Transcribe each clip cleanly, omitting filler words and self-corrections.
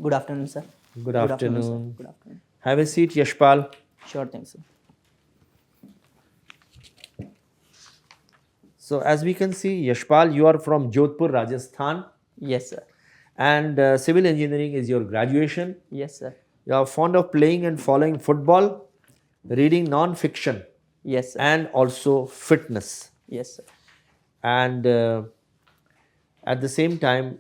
Good afternoon, sir. Good Sir. afternoon. Good afternoon. Have a seat, Yashpal. Sure thing, sir. So, as we can see, Yashpal, you are from Jodhpur, Rajasthan, Yes, sir. and civil engineering is your graduation. Yes, sir. You are fond of playing and following football, reading non-fiction, Yes, sir. and also fitness. Yes, sir. And at the same time,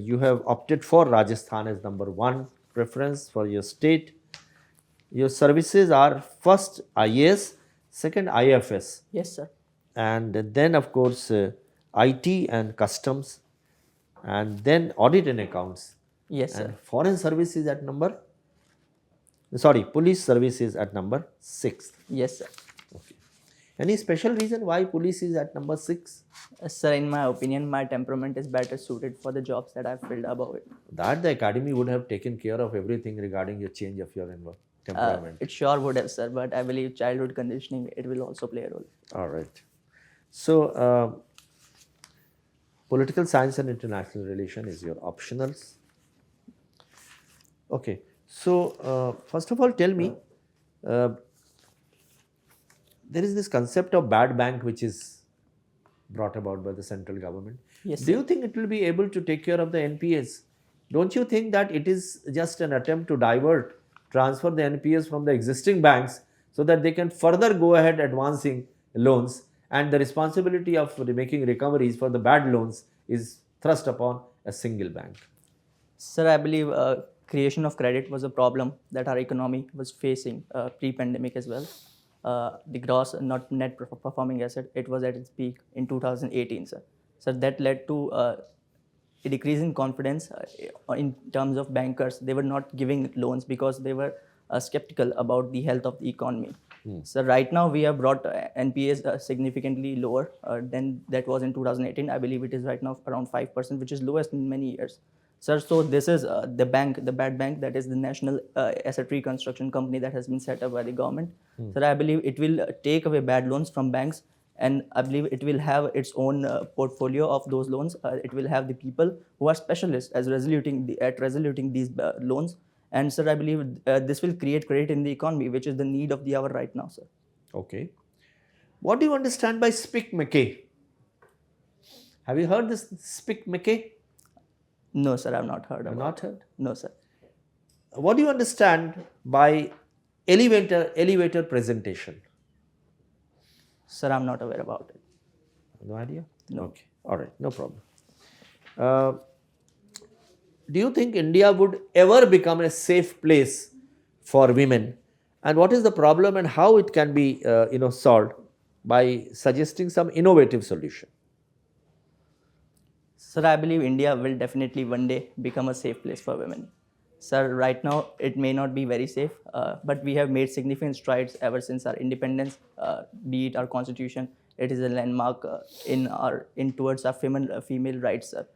you have opted for Rajasthan as number one preference for your state. Your services are first IAS, second IFS, Yes, sir. and then of course IT and customs, and then audit and accounts, Yes, sir. and foreign services at number, sorry, police services at number 6. Yes, sir. Okay. Any special reason why police is at number 6? Sir, in my opinion, my temperament is better suited for the jobs that I've filled above it. That the academy would have taken care of everything regarding your change of your temperament. It sure would have, sir, but I believe childhood conditioning, it will also play a role. All right. So, political science and international relation is your optionals. Okay. So, first of all, tell me, uh, there is this concept of bad bank which is brought about by the central government. Yes, Do you think it will be able to take care of the NPS? Don't you think that it is just an attempt to transfer the NPS from the existing banks so that they can further go ahead advancing loans, and the responsibility of making recoveries for the bad loans is thrust upon a single bank? Sir, I believe creation of credit was a problem that our economy was facing pre-pandemic as well. The gross, not net performing asset, it was at its peak in 2018, sir. So that led to a decrease in confidence in terms of bankers. They were not giving loans because they were skeptical about the health of the economy. So right now we have brought NPAs significantly lower than that was in 2018. I believe it is right now around 5%, which is lowest in many years. Sir, so this is the bad bank, that is the National Asset Reconstruction Company that has been set up by the government. Sir, I believe it will take away bad loans from banks, and I believe it will have its own portfolio of those loans. It will have the people who are specialists as resoluting these loans. And sir, I believe this will create credit in the economy, which is the need of the hour right now, sir. Okay. What do you understand by Spick McKay? Have you heard this Spick McKay? No, sir, I've not heard about Not heard? No, sir. What do you understand by elevator presentation? Sir, I'm not aware about it. No idea? No. Okay. All right. No problem. Do you think India would ever become a safe place for women? And what is the problem and how it can be solved by suggesting some innovative solution? Sir, I believe India will definitely one day become a safe place for women. Sir, right now it may not be very safe, but we have made significant strides ever since our independence. Be it our constitution, it is a landmark in towards our female rights, sir.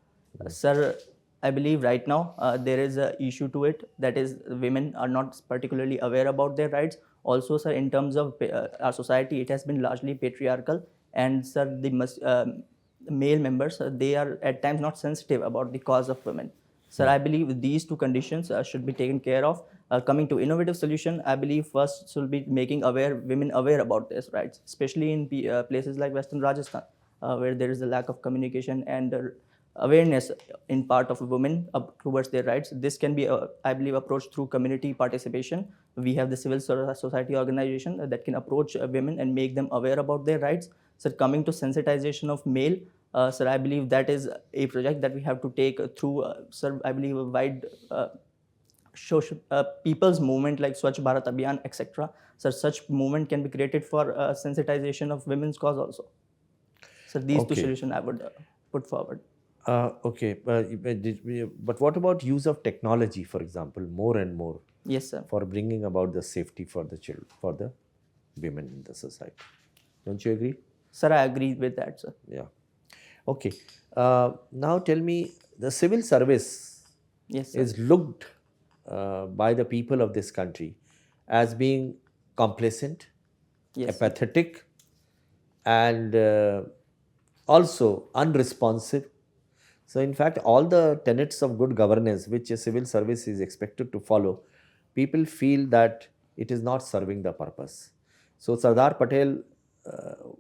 Sir, I believe right now there is an issue to it, that is women are not particularly aware about their rights. Also, sir, in terms of our society, it has been largely patriarchal, and sir, the male members, they are at times not sensitive about the cause of women. Sir, I believe these two conditions should be taken care of. Coming to innovative solution, I believe first should be making women aware about their rights, especially in places like Western Rajasthan, where there is a lack of communication and awareness in part of women towards their rights. This can be, I believe, approached through community participation. We have the civil society organization that can approach women and make them aware about their rights. So coming to sensitization of male, sir, I believe that is a project that we have to take through, sir, I believe a wide social people's movement like Swachh Bharat Abhiyan, etc. So such movement can be created for sensitization of women's cause also. So these two solutions I would put forward. Okay, but what about use of technology, for example, more and more? Yes, sir. For bringing about the safety for the children, for the women in the society. Don't you agree? Sir, I agree with that, sir. Yeah. Okay. Now tell me, the civil service is looked by the people of this country as being complacent, apathetic, and also unresponsive. So in fact, all the tenets of good governance which a civil service is expected to follow, people feel that it is not serving the purpose. So Sardar Patel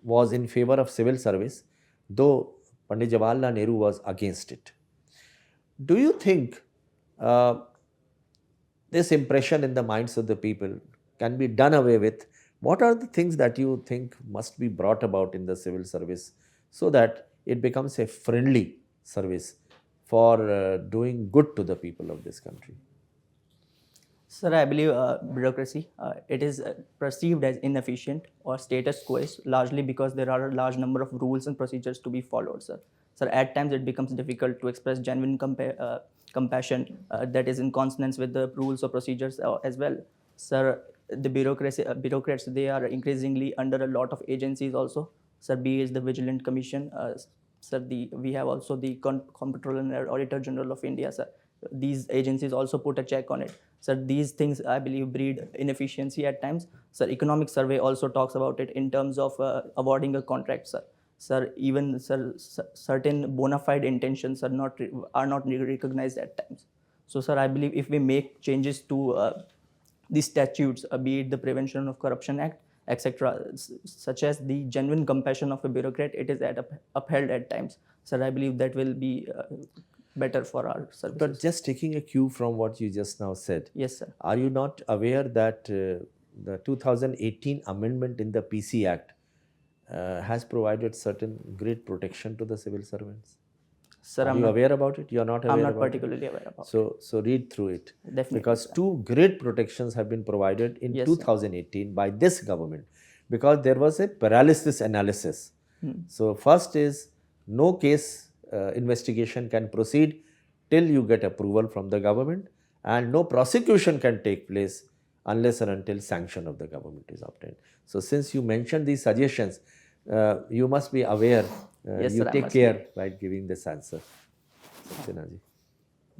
was in favor of civil service, though Pandit Jawaharlal Nehru was against it. Do you think uh, this impression in the minds of the people can be done away with? What are the things that you think must be brought about in the civil service so that it becomes a friendly service for doing good to the people of this country? Sir, I believe bureaucracy, it is perceived as inefficient or status quo largely because there are a large number of rules and procedures to be followed, sir. Sir, at times it becomes difficult to express genuine compassion that is in consonance with the rules or procedures as well. Sir, the bureaucrats, they are increasingly under a lot of agencies also. Sir, be it the Vigilant Commission, sir, we have also the Comptroller and Auditor General of India, sir. These agencies also put a check on it. Sir, these things I believe breed inefficiency at times. Sir, economic survey also talks about it in terms of awarding a contract, sir. Sir, even sir, certain bona fide intentions are not recognized at times. So, sir, I believe if we make changes to the statutes, be it the Prevention of Corruption Act, etc., such as the genuine compassion of a bureaucrat, it is upheld at times. Sir, I believe that will be better for our services. But just taking a cue from what you just now said, Yes, sir. are you not aware that the 2018 amendment in the PC Act has provided certain great protection to the civil servants? Sir, Are you aware about it? You are not aware I'm not about particularly aware about it? So read through it. Definitely, Because sir. two great protections have been provided in Yes, sir. 2018 by this government, because there was a paralysis analysis. Hmm. So first is no case investigation can proceed till you get approval from the government, and no prosecution can take place unless and until sanction of the government is obtained. So since you mentioned these suggestions, you must be aware. Yes, You sir, I take must care while giving this answer. Saxena ji.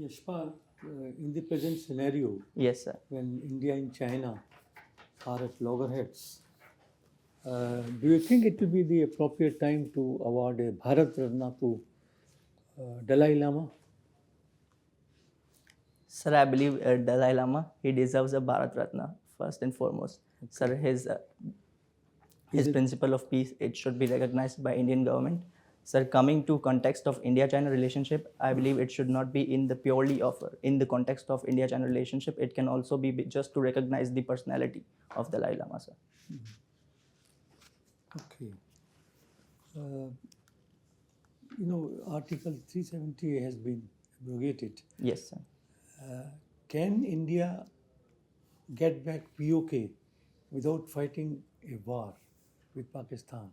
Yashpal, in the present scenario, Yes, sir. when India and China are at loggerheads, do you think it will be the appropriate time to award a Bharat Ratna to Dalai Lama? Sir, I believe Dalai Lama, he deserves a Bharat Ratna first and foremost. Okay. Sir, his principle of peace, it should be recognized by Indian government. Sir, coming to context of India-China relationship, I believe it should not be in the context of India-China relationship. It can also be just to recognize the personality of Dalai Lama, sir. Okay. Article 370 has been abrogated. Yes, sir. Can India get back POK without fighting a war with Pakistan?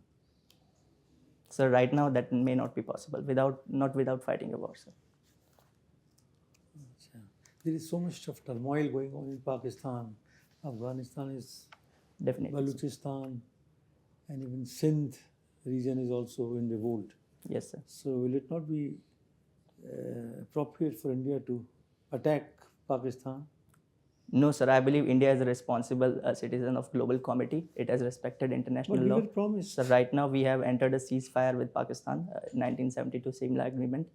Sir, right now that may not be possible not without fighting a war, sir. There is so much of turmoil going on in Pakistan. Afghanistan is Definitely. Balochistan, and even Sindh region is also in revolt. Yes, sir. So will it not be appropriate for India to attack Pakistan? No, sir. I believe India is a responsible citizen of global committee. It has respected international But we law. were promised. So right now we have entered a ceasefire with Pakistan, 1972 Simla Agreement.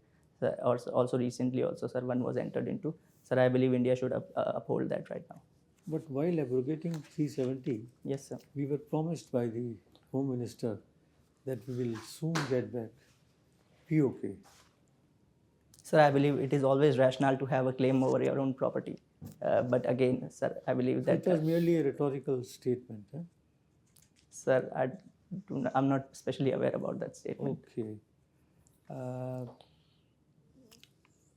Also recently, sir, one was entered into. Sir, I believe India should uphold that right now. But while abrogating 370, Yes, sir. we were promised by the Home Minister that we will soon get back POK. Sir, I believe it is always rational to have a claim over your own property. But again, sir, I believe that... It was merely a rhetorical statement. Huh? Sir, I'm not especially aware about that statement. Okay.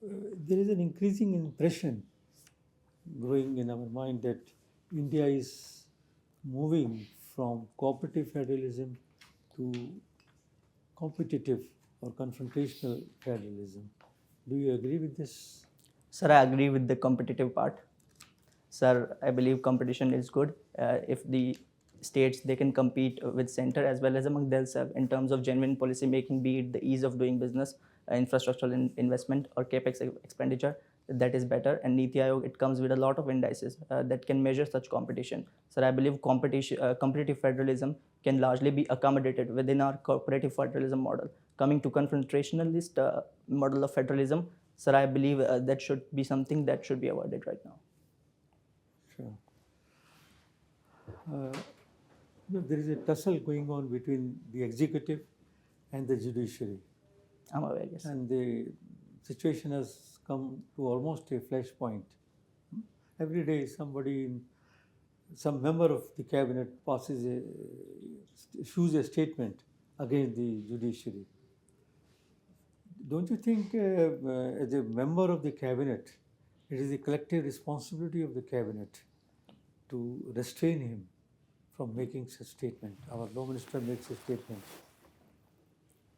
There is an increasing impression growing in our mind that India is moving from cooperative federalism to competitive or confrontational federalism. Do you agree with this? Sir, I agree with the competitive part. Sir, I believe competition is good. If the states, they can compete with center as well as among themselves in terms of genuine policy making, be it the ease of doing business, infrastructural investment or capex expenditure. that is better. And Niti Aayog, it comes with a lot of indices that can measure such competition. Sir, I believe competitive federalism can largely be accommodated within our cooperative federalism model. Coming to confrontationalist model of federalism, sir, I believe that should be something that should be avoided right now. Sure. There is a tussle going on between the executive and the judiciary. I'm aware, yes. And the situation has come to almost a flashpoint. Every day some member of the cabinet issues a statement against the judiciary. Don't you think as a member of the cabinet, it is the collective responsibility of the cabinet to restrain him from making such statement? Our law minister makes a statement.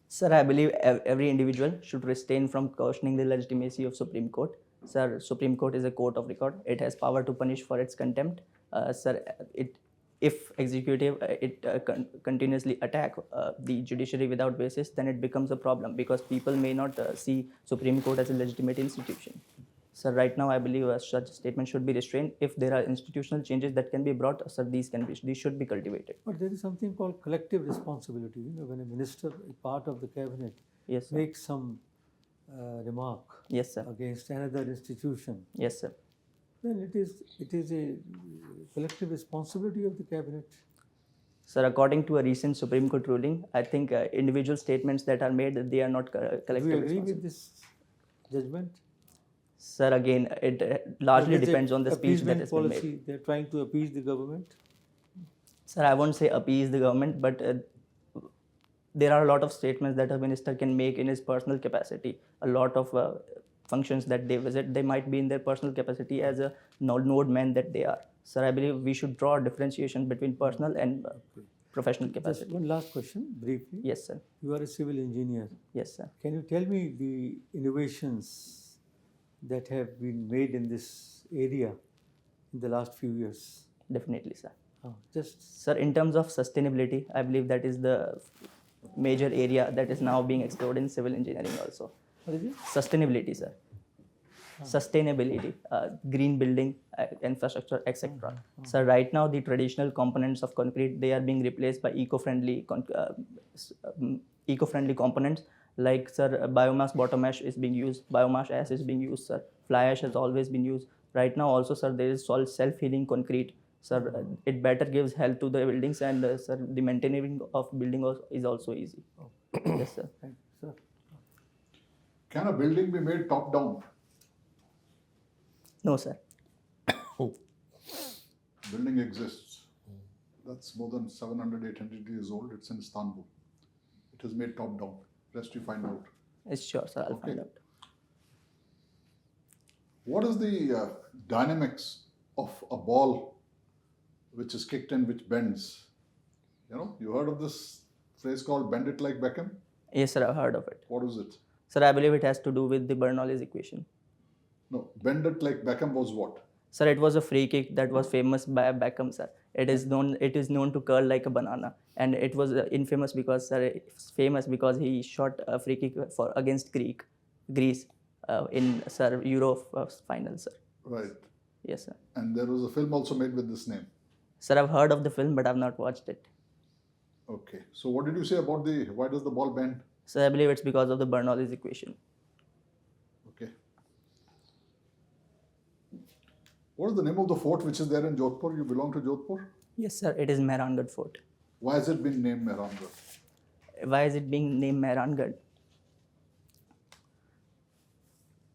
Sir, I believe every individual should refrain from questioning the legitimacy of Supreme Court. Sir, Supreme Court is a court of record. It has power to punish for its contempt. Sir, if executive continuously attack the judiciary without basis, then it becomes a problem because people may not see Supreme Court as a legitimate institution. Sir, right now I believe such statement should be restrained. If there are institutional changes that can be brought, sir, these should be cultivated. But there is something called collective responsibility. When a minister, a part of the cabinet, yes, sir, makes some remark, yes, sir, against another institution, yes, sir, then it is a collective responsibility of the cabinet. Sir, according to a recent Supreme Court ruling, I think individual statements that are made, they are not collective. Do you agree with this judgment? Sir, again, it largely depends on the speech that has been made. They're trying to appease the government? Sir, I won't say appease the government, but there are a lot of statements that a minister can make in his personal capacity. A lot of functions that they visit, they might be in their personal capacity as a node man that they are. Sir, I believe we should draw a differentiation between personal and professional capacity. Just one last question, briefly. Yes, sir. You are a civil engineer. Yes, sir. Can you tell me the innovations that have been made in this area in the last few years? Definitely, sir. Just Sir, in terms of sustainability, I believe that is the major area that is now being explored in civil engineering also. what is it? Sustainability, sir. Sustainability, green building, infrastructure, etc. So right now the traditional components of concrete, they are being replaced by eco-friendly components like, sir, biomass bottom ash is being used, biomass ash is being used, sir. Fly ash has always been used. Right now also, sir, there is self-healing concrete. Sir, it better gives health to the buildings, and sir, the maintaining of building is also easy. Yes, sir. Thank you, sir. Can a building be made top down? No, sir. Building exists. That's more than 700, 800 years old. It's in Istanbul. It is made top down. Rest you find out. It's sure, sir. I'll find out. What is the dynamics of a ball which is kicked in, which bends? You heard of this phrase called bend it like Beckham? Yes, sir. I've heard of it. What is it? Sir, I believe it has to do with the Bernoulli's equation. No, bend it like Beckham was what? Sir, it was a free kick that was famous by Beckham, sir. It is known to curl like a banana, and it was infamous because, sir, it's famous because he shot a free kick against Greece in, sir, Euro final, sir. Right. Yes, sir. And there was a film also made with this name. Sir, I've heard of the film, but I've not watched it. Okay. So what did you say about why does the ball bend? So I believe it's because of the Bernoulli's equation. Okay. What is the name of the fort which is there in Jodhpur? You belong to Jodhpur? Yes, sir. It is Mehrangarh Fort. Why has it been named Mehrangarh? Why is it being named Mehrangarh?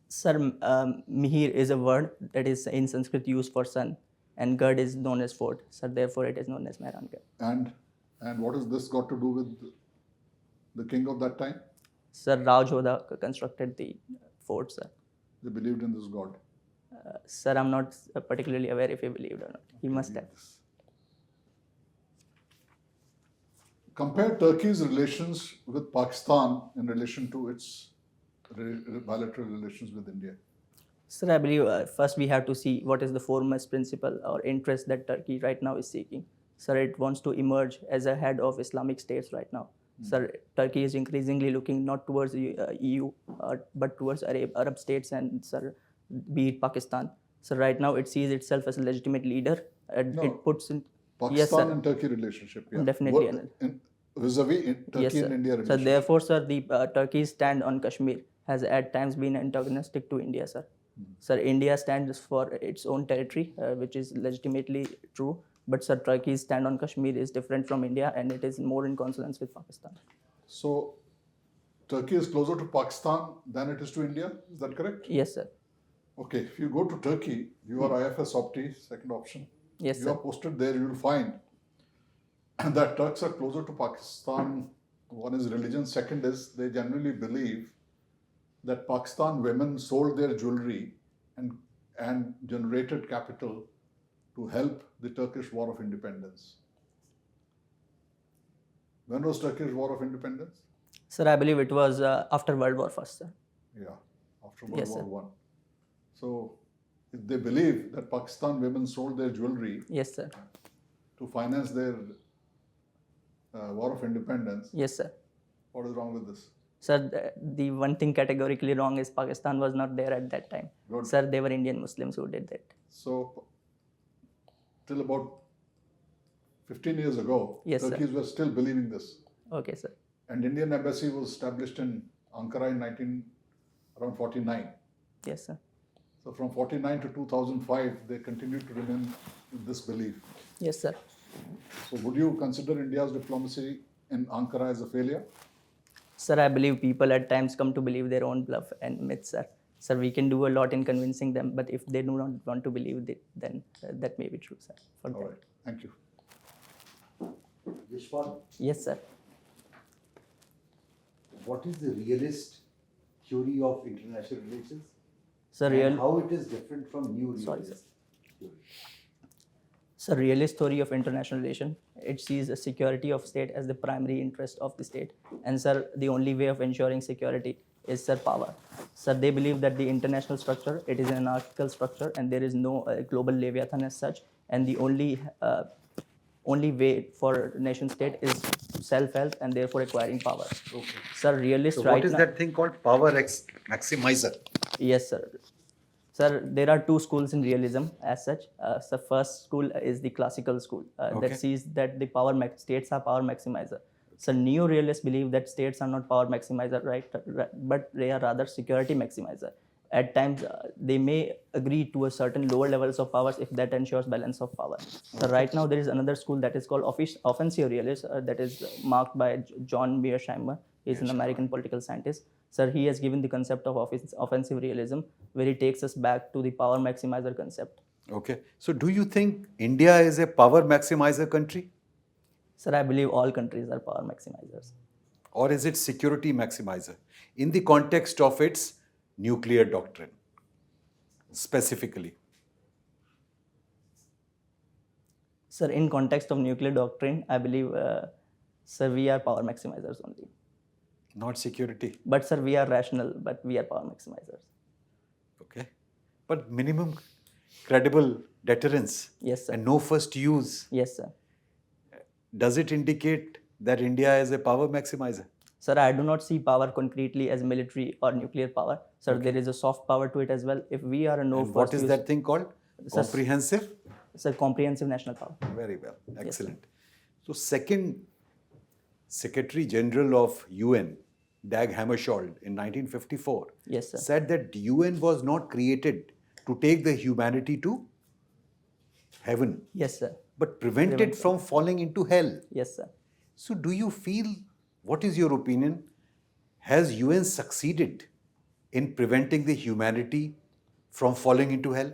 Sir, Mihir is a word that is in Sanskrit used for sun, and Garh is known as fort. So therefore, it is known as Mehrangarh. And what has this got to do with the king of that time? Sir, Rajodha constructed the fort, sir. They believed in this god. Sir, I'm not particularly aware if he believed or not. He must have. Compare Turkey's relations with Pakistan in relation to its bilateral relations with India. Sir, I believe first we have to see what is the foremost principle or interest that Turkey right now is seeking. Sir, it wants to emerge as a head of Islamic states right now. Sir, Turkey is increasingly looking not towards the EU, but towards Arab states, and, sir, be it Pakistan. So right now it sees itself as a legitimate leader. And No. it puts in Pakistan yes, sir. and Turkey relationship. Yeah. Definitely, What, Anil. vis-a-vis Turkey Yes, sir. and India So relationship. therefore, sir, the Turkey's stand on Kashmir has at times been antagonistic to India, sir. Sir, India stands for its own territory, which is legitimately true. But sir, Turkey's stand on Kashmir is different from India, and it is more in consonance with Pakistan. So Turkey is closer to Pakistan than it is to India. Is that correct? Yes, sir. Okay. If you go to Turkey, you are IFS Opti, second option. Yes, You sir. are posted there. You will find that Turks are closer to Pakistan. One is religion. Second is they generally believe that Pakistan women sold their jewelry and generated capital to help the Turkish War of Independence. When was Turkish War of Independence? Sir, I believe it was after World War I, sir. Yeah, after World Yes, sir. War One. So, if they believe that Pakistan women sold their jewelry Yes, sir. to finance their War of Independence, Yes, sir. what is wrong with this? Sir, the one thing categorically wrong is Pakistan was not there at that time. Good. Sir, they were Indian Muslims who did that. So, till about 15 years ago, Yes, sir. Turkeys were still believing this. Okay, sir. And Indian embassy was established in Ankara in around 49. Yes, sir. So from 49 to 2005, they continued to remain in this belief. Yes, sir. So would you consider India's diplomacy in Ankara as a failure? Sir, I believe people at times come to believe their own bluff and myths, sir. Sir, we can do a lot in convincing them, but if they do not want to believe it, then that may be true, sir. For All them. right, thank you. Yashpal, Yes, sir. what is the realist theory of international relations? Sir, And how it is different from new Sorry, realist theory? So realist theory of international relation, it sees the security of state as the primary interest of the state. And sir, the only way of ensuring security is sir power. Sir, they believe that the international structure, it is an anarchical structure and there is no global leviathan as such. And the only way for nation state is self-help and therefore acquiring power. Okay. Sir, realist So right what is now. that thing called power maximizer? Yes, sir. Sir, there are two schools in realism as such. The first school is the classical school Okay. that sees that the states are power maximizer. So neo-realists believe that states are not power maximizer, right? But they are rather security maximizer. At times, they may agree to a certain lower levels of powers if that ensures balance of power. So right now, there is another school that is called offensive realist that is marked by John Mearsheimer. He is an American political scientist. Sir, he has given the concept of offensive realism, where he takes us back to the power maximizer concept. Okay. So do you think India is a power maximizer country? Sir, I believe all countries are power maximizers. Or is it security maximizer in the context of its nuclear doctrine specifically? Sir, in context of nuclear doctrine, I believe, sir, we are power maximizers only. Not security. But sir, we are rational, but we are power maximizers. Okay. But minimum credible deterrence Yes, sir. and no first use. Yes, sir. Does it indicate that India is a power maximizer? Sir, I do not see power concretely as military or nuclear power. Sir, there is a soft power to it as well. If we are a no And first what is use, that thing called? Sir, Comprehensive? Sir, comprehensive national power. Very well. sir. Excellent. So second Secretary General of UN, Dag Hammarskjöld, in 1954, Yes, sir. said that UN was not created to take the humanity to heaven, Yes, sir. but prevent it from falling into hell. Yes, sir. So do you feel, what is your opinion, has UN succeeded in preventing the humanity from falling into hell?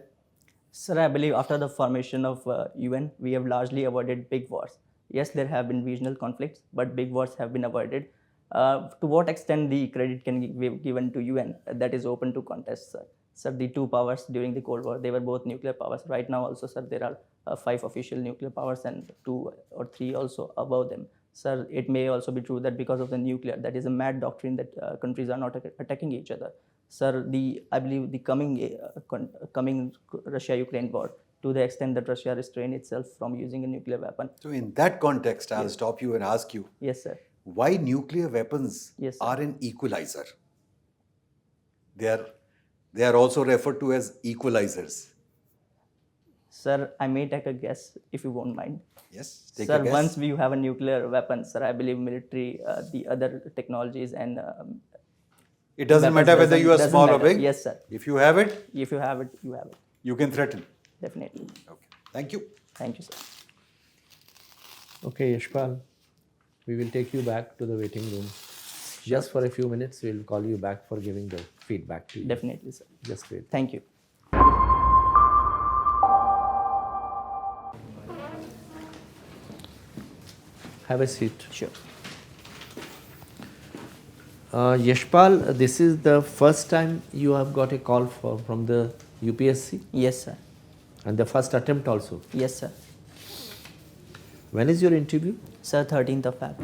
Sir, I believe after the formation of UN, we have largely avoided big wars. Yes, there have been regional conflicts, but big wars have been avoided. To what extent the credit can be given to UN, that is open to contest, sir. Sir, the two powers during the Cold War, they were both nuclear powers. Right now also, sir, there are 5 official nuclear powers and 2 or 3 also above them. Sir, it may also be true that because of the nuclear, that is a mad doctrine that countries are not attacking each other. Sir, I believe the coming Russia-Ukraine war, to the extent that Russia restrain itself from using a nuclear weapon. So in that context, I'll stop you and ask you, Yes, sir. why nuclear weapons Yes, sir. are an equalizer? They are They are also referred to as equalizers. Sir, I may take a guess if you won't mind. Yes, take Sir, a guess. once we have a nuclear weapon, sir, I believe military, the other technologies and It doesn't weapons matter whether you are doesn't small or matter. big. Yes, sir. If you have it, If you have it, you have it. you can threaten. Definitely. Okay. Thank you. Thank you, sir. Okay, Yashpal, we will take you back to the waiting room. Just for a few minutes, we'll call you back for giving the feedback to you. Definitely, sir. Just wait. Thank you. Have a seat. Sure. Yashpal, this is the first time you have got a call from the UPSC Yes, sir. and the first attempt also. Yes, sir. When is your interview? Sir, 13th of Feb.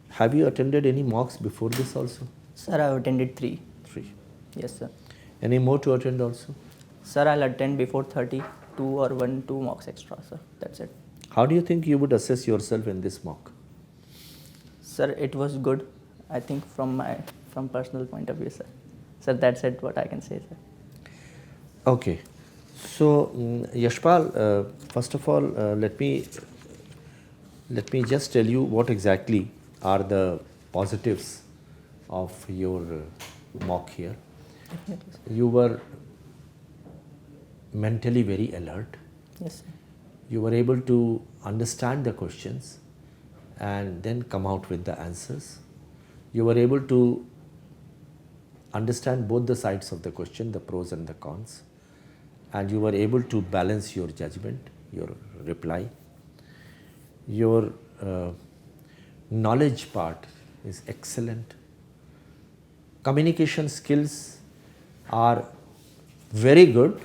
Have you attended any mocks before this also? Sir, I've attended 3. 3. Yes, sir. Any more to attend also? Sir, I'll attend before 30, 2 or 2 mocks extra, sir. That's it. How do you think you would assess yourself in this mock? Sir, it was good. I think from personal point of view, sir. Sir, that's it. What I can say, sir. Okay. So, Yashpal, first of all, let me just tell you what exactly are the positives of your mock here. Definitely, sir. You were mentally very alert. Yes, sir. You were able to understand the questions and then come out with the answers. You were able to understand both the sides of the question, the pros and the cons, and you were able to balance your judgment, your reply. Your knowledge part is excellent. Communication skills are very good.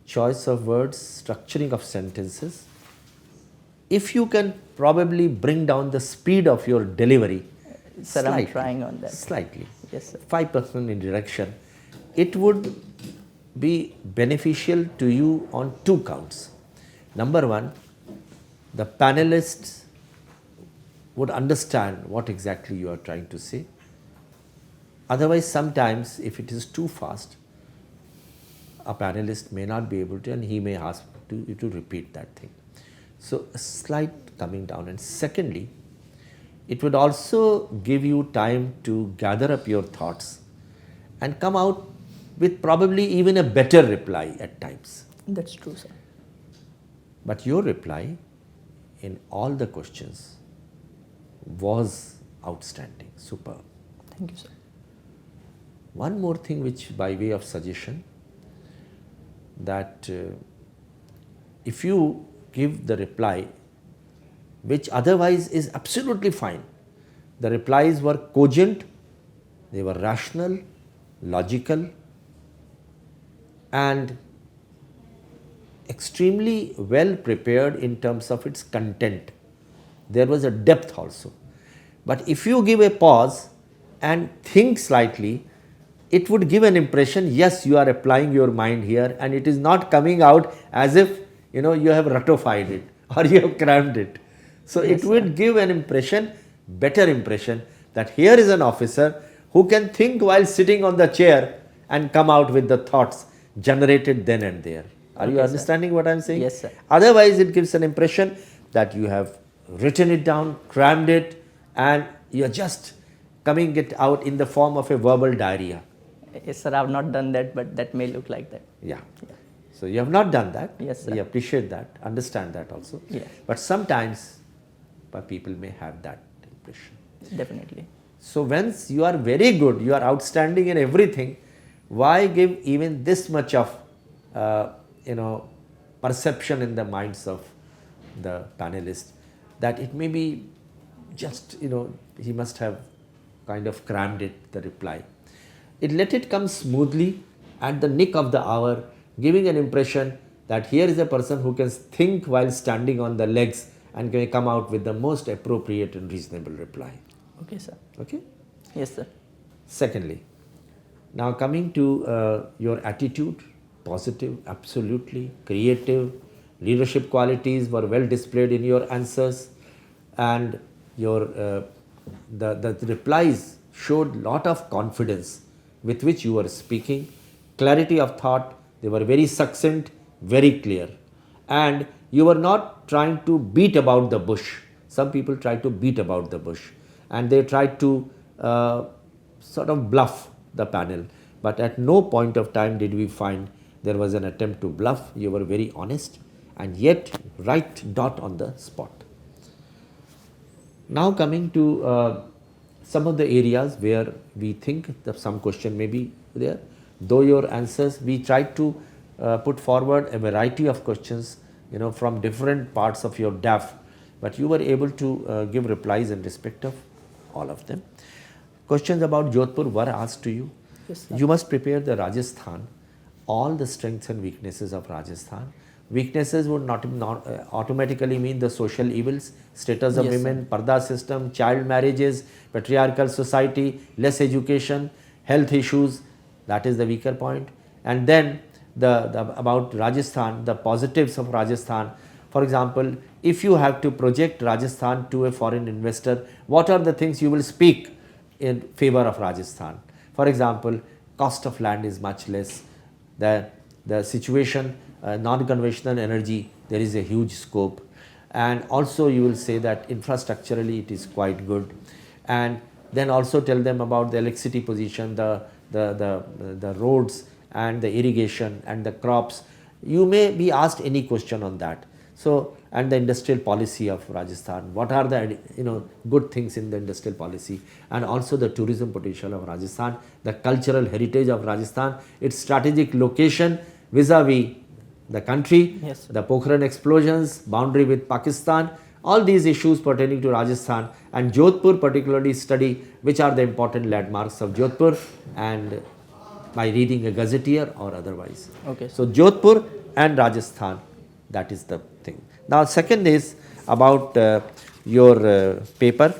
Choice of words, structuring of sentences. If you can probably bring down the speed of your delivery, Sir, I'm trying on that. Slightly. Yes, sir. 5% in direction. It would be beneficial to you on 2 counts. Number 1, the panelists would understand what exactly you are trying to say. Otherwise, sometimes if it is too fast, a panelist may not be able to, and he may ask you to repeat that thing. So, a slight coming down. And secondly, it would also give you time to gather up your thoughts and come out with probably even a better reply at times. That's true, sir. But your reply in all the questions was outstanding, superb. Thank you, sir. One more thing which by way of suggestion, that if you give the reply which otherwise is absolutely fine, the replies were cogent, they were rational, logical and extremely well prepared in terms of its content. There was a depth also. But if you give a pause and think slightly, it would give an impression, yes, you are applying your mind here and it is not coming out as if you have ratified it or you have crammed it. So, Yes, it would give an impression, better impression, that here is an officer who can think while sitting on the chair and come out with the thoughts generated then and there. Are you Okay, sir. understanding what I am saying? Yes, sir. Otherwise, it gives an impression that you have written it down, crammed it, and you are just coming it out in the form of a verbal diarrhea. Yes, sir. I've not done that, but that may look like that. Yeah. So, you have not done that. Yes, sir. We appreciate that, understand that also. Yeah. But sometimes people may have that impression. Definitely. So, once you are very good, you are outstanding in everything, why give even this much of perception in the minds of the panelists that it may be just he must have kind of crammed it, the reply. Let it come smoothly at the nick of the hour, giving an impression that here is a person who can think while standing on the legs and can come out with the most appropriate and reasonable reply. Okay, sir. Okay? Yes, sir. Secondly, now coming to your attitude, positive, absolutely, creative, leadership qualities were well displayed in your answers, and your the replies showed lot of confidence with which you were speaking, clarity of thought, they were very succinct, very clear. And you were not trying to beat about the bush. Some people try to beat about the bush and they try to sort of bluff the panel. But at no point of time did we find there was an attempt to bluff. You were very honest and yet right dot on the spot. Now coming to some of the areas where we think that some question may be there, though your answers, we tried to put forward a variety of questions, you know, from different parts of your DAF, but you were able to give replies in respect of all of them. Questions about Jodhpur were asked to you. Yes, sir. You must prepare the Rajasthan, all the strengths and weaknesses of Rajasthan. Weaknesses would not automatically mean the social evils, status of Yes, women, parda system, child marriages, patriarchal society, less education, health issues, that is the weaker point. And then the about Rajasthan, the positives of Rajasthan. For example, if you have to project Rajasthan to a foreign investor, what are the things you will speak in favor of Rajasthan? For example, cost of land is much less, the situation, non-conventional energy, there is a huge scope, and also you will say that infrastructurally it is quite good, and then also tell them about the electricity position, the roads and the irrigation and the crops. You may be asked any question on that. So, and the industrial policy of Rajasthan, what are the good things in the industrial policy, and also the tourism potential of Rajasthan, the cultural heritage of Rajasthan, its strategic location vis-a-vis the country, Yes, sir. the Pokhran explosions, boundary with Pakistan, all these issues pertaining to Rajasthan, and Jodhpur particularly study which are the important landmarks of Jodhpur, and by reading a gazetteer or otherwise. Okay. So Jodhpur and Rajasthan, that is the thing. Now second is about your paper.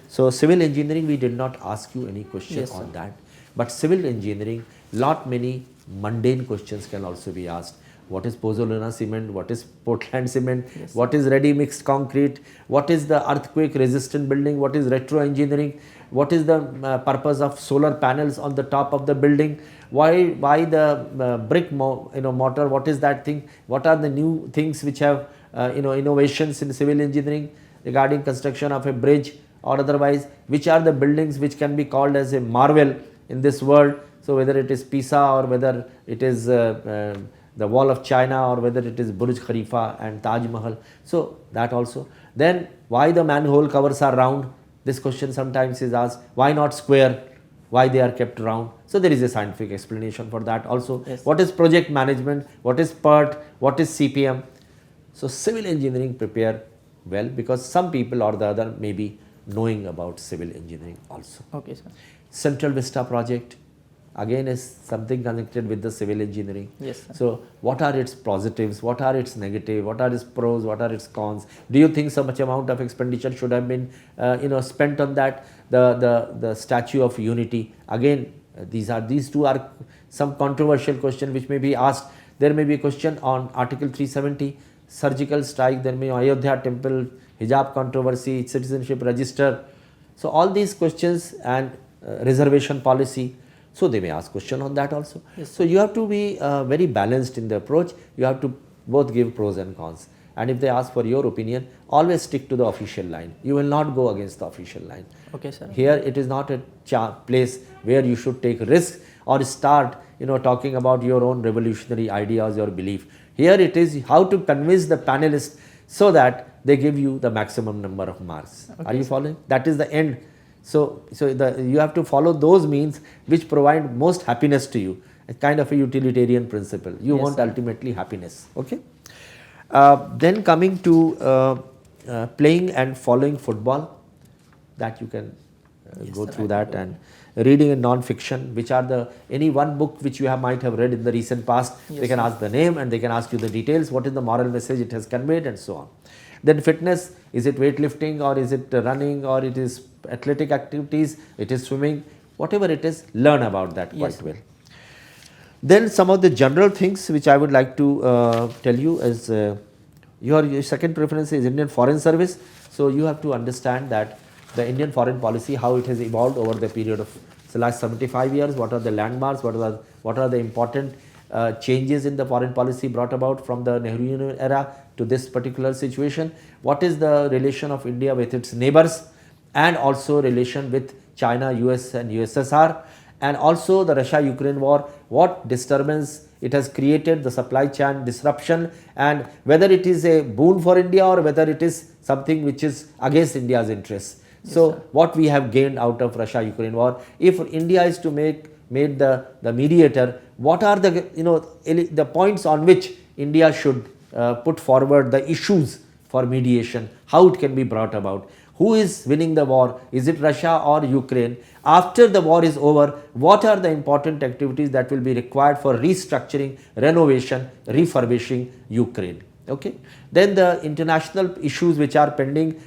So civil engineering, we did not ask you any question Yes, on sir. that, but civil engineering, lot many mundane questions can also be asked. What is pozzolana cement? What is Portland cement? Yes. What is ready mixed concrete? What is the earthquake resistant building? What is retro engineering? What is the purpose of solar panels on the top of the building? Why the brick mortar? What is that thing? What are the new things which have innovations in civil engineering regarding construction of a bridge or otherwise? Which are the buildings which can be called as a marvel in this world? So whether it is Pisa or whether it is the wall of China or whether it is Burj Khalifa and Taj Mahal. So that also. Then why the manhole covers are round? This question sometimes is asked. Why not square? Why they are kept round? So there is a scientific explanation for that also. Yes. What is project management? What is PERT? What is CPM? So civil engineering prepare well, because some people or the other may be knowing about civil engineering also. Okay, sir. Central Vista project again is something connected with the civil engineering. Yes, sir. So what are its positives, what are its negative, what are its pros, what are its cons? Do you think so much amount of expenditure should have been spent on that? The Statue of Unity, again these two are some controversial question which may be asked. There may be a question on Article 370, surgical strike, there may be Ayodhya temple, hijab controversy, citizenship register. So all these questions, and reservation policy. So they may ask question on that also. Yes. So you have to be very balanced in the approach. You have to both give pros and cons. And if they ask for your opinion, always stick to the official line. You will not go against the official line. Okay, sir. Here it is not a place where you should take risks or start talking about your own revolutionary ideas or belief. Here it is how to convince the panelists so that they give you the maximum number of marks. Okay, Are you sir. following? That is the end. So you have to follow those means which provide most happiness to you, a kind of a utilitarian principle. You Yes, want sir. ultimately happiness. Okay. Then coming to playing and following football, that you can Yes, go sir, through I that, will. and reading in non-fiction, which are any one book which you might have read in the recent past. Yes, they can sir. ask the name and they can ask you the details, what is the moral message it has conveyed, and so on. Then fitness, is it weightlifting or is it running or it is athletic activities, it is swimming, whatever it is, learn about that Yes, quite well. Then some of the general things which I would like to tell you is your second preference is Indian Foreign Service. So you have to understand that the Indian foreign policy, how it has evolved over the period of the last 75 years, what are the landmarks, what are the important changes in the foreign policy brought about from the Nehru era to this particular situation, what is the relation of India with its neighbors, and also relation with China, US and USSR, and also the Russia-Ukraine war, what disturbance it has created, the supply chain disruption, and whether it is a boon for India or whether it is something which is against India's interests. So what we have gained out of Russia-Ukraine war, if India is to made the mediator, what are the the points on which India should put forward the issues for mediation, how it can be brought about, who is winning the war, is it Russia or Ukraine, after the war is over, what are the important activities that will be required for restructuring, renovation, refurbishing Ukraine. Okay. Then the international issues which are pending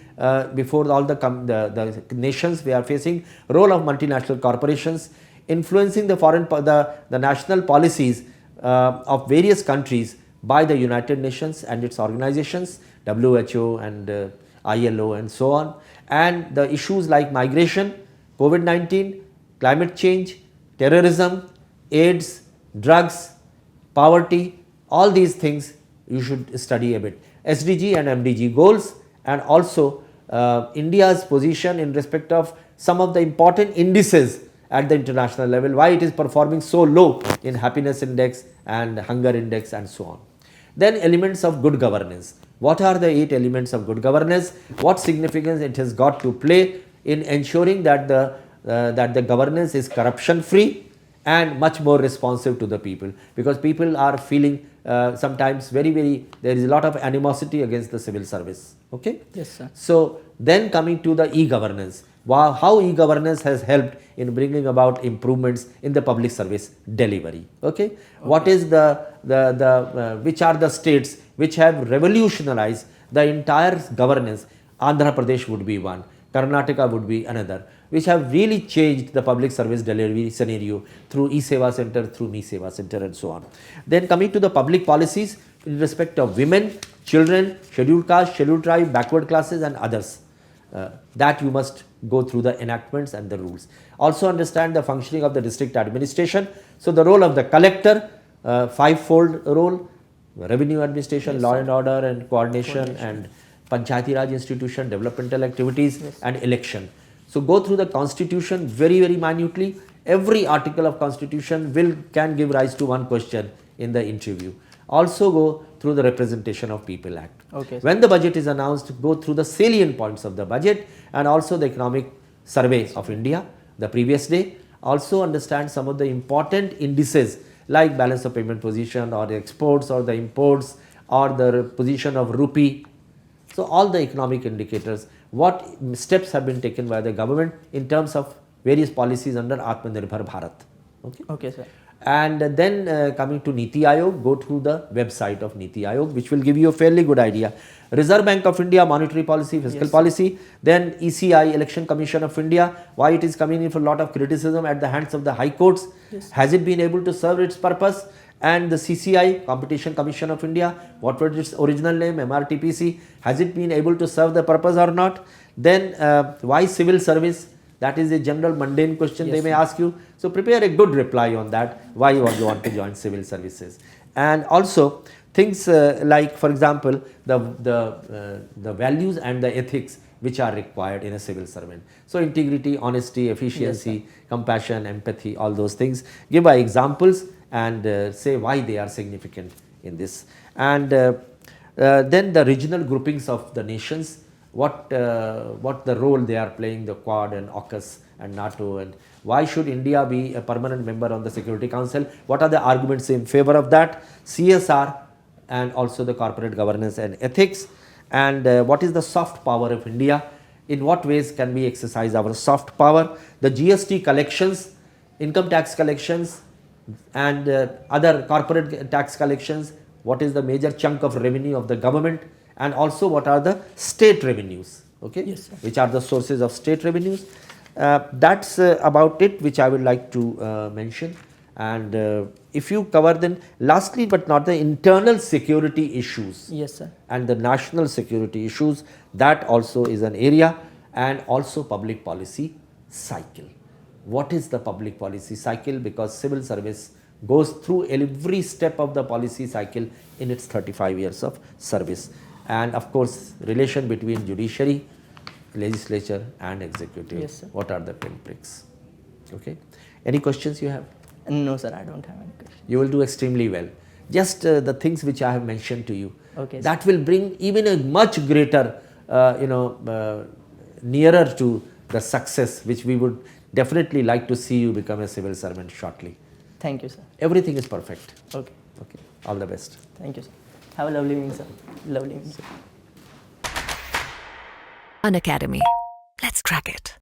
before all the nations we are facing, role of multinational corporations, influencing the national policies of various countries by the United Nations and its organizations, WHO and ILO and so on, and the issues like migration, COVID-19, climate change, terrorism, AIDS, drugs, poverty, all these things you should study a bit. SDG and MDG goals, and also India's position in respect of some of the important indices at the international level, why it is performing so low in happiness index and hunger index and so on. Then elements of good governance. What are the 8 elements of good governance? What significance it has got to play in ensuring that the governance is corruption free and much more responsive to the people, because people are feeling sometimes there is a lot of animosity against the civil service. Okay. Yes, sir. So then coming to the e-governance, how e-governance has helped in bringing about improvements in the public service delivery. Okay. What is which are the states which have revolutionized the entire governance? Andhra Pradesh would be one, Karnataka would be another, which have really changed the public service delivery scenario through e-Seva Center, through me-Seva Center and so on. Then coming to the public policies in respect of women, children, scheduled caste, scheduled tribe, backward classes and others. That you must go through the enactments and the rules. Also understand the functioning of the district administration. So the role of the collector, 5-fold role, revenue administration, law and order and coordination and Panchayati Raj institution, developmental activities and election. So go through the constitution very minutely. Every article of constitution can give rise to one question in the interview. Also go through the Representation of People Act. Okay. When the budget is announced, go through the salient points of the budget and also the economic survey of India the previous day. Also understand some of the important indices like balance of payment position or the exports or the imports or the position of rupee. So all the economic indicators, what steps have been taken by the government in terms of various policies under Atmanirbhar Bharat. Okay. Okay, sir. And then coming to Niti Aayog, go to the website of Niti Aayog, which will give you a fairly good idea. Reserve Bank of India, monetary policy, fiscal policy, then ECI, Election Commission of India, why it is coming in for a lot of criticism at the hands of the high courts. Has it been able to serve its purpose? And the CCI, Competition Commission of India, what was its original name, MRTPC, has it been able to serve the purpose or not? Then why civil service? That is a general mundane question they may ask you. So prepare a good reply on that, why you want to join civil services. And also things like, for example, the values and the ethics which are required in a civil servant. So integrity, honesty, efficiency, compassion, empathy, all those things. Give by examples and say why they are significant in this. And then the regional groupings of the nations, what the role they are playing, the Quad and AUKUS and NATO, and why should India be a permanent member on the Security Council, what are the arguments in favor of that, CSR and also the corporate governance and ethics, and what is the soft power of India, in what ways can we exercise our soft power, the GST collections, income tax collections and other corporate tax collections, what is the major chunk of revenue of the government, and also what are the state revenues, okay, which are the sources of state revenues. That's about it which I would like to mention. And if you cover then, lastly but not the internal security issues, Yes, sir. and the national security issues, that also is an area. and also public policy cycle. What is the public policy cycle? Because civil service goes through every step of the policy cycle in its 35 years of service. And of course, relation between judiciary, legislature and executive. Yes, sir. What are the pinpricks? Okay. Any questions you have? No, sir, I don't have any question. You will do extremely well. Just the things which I have mentioned to you, Okay, that will bring even a much greater, nearer to the success which we would definitely like to see you become a civil servant shortly. Thank you, sir. Everything is perfect. Okay. Okay. All the best. Thank you, sir. Have a lovely evening, sir. Lovely evening, sir. Unacademy. Let's crack it.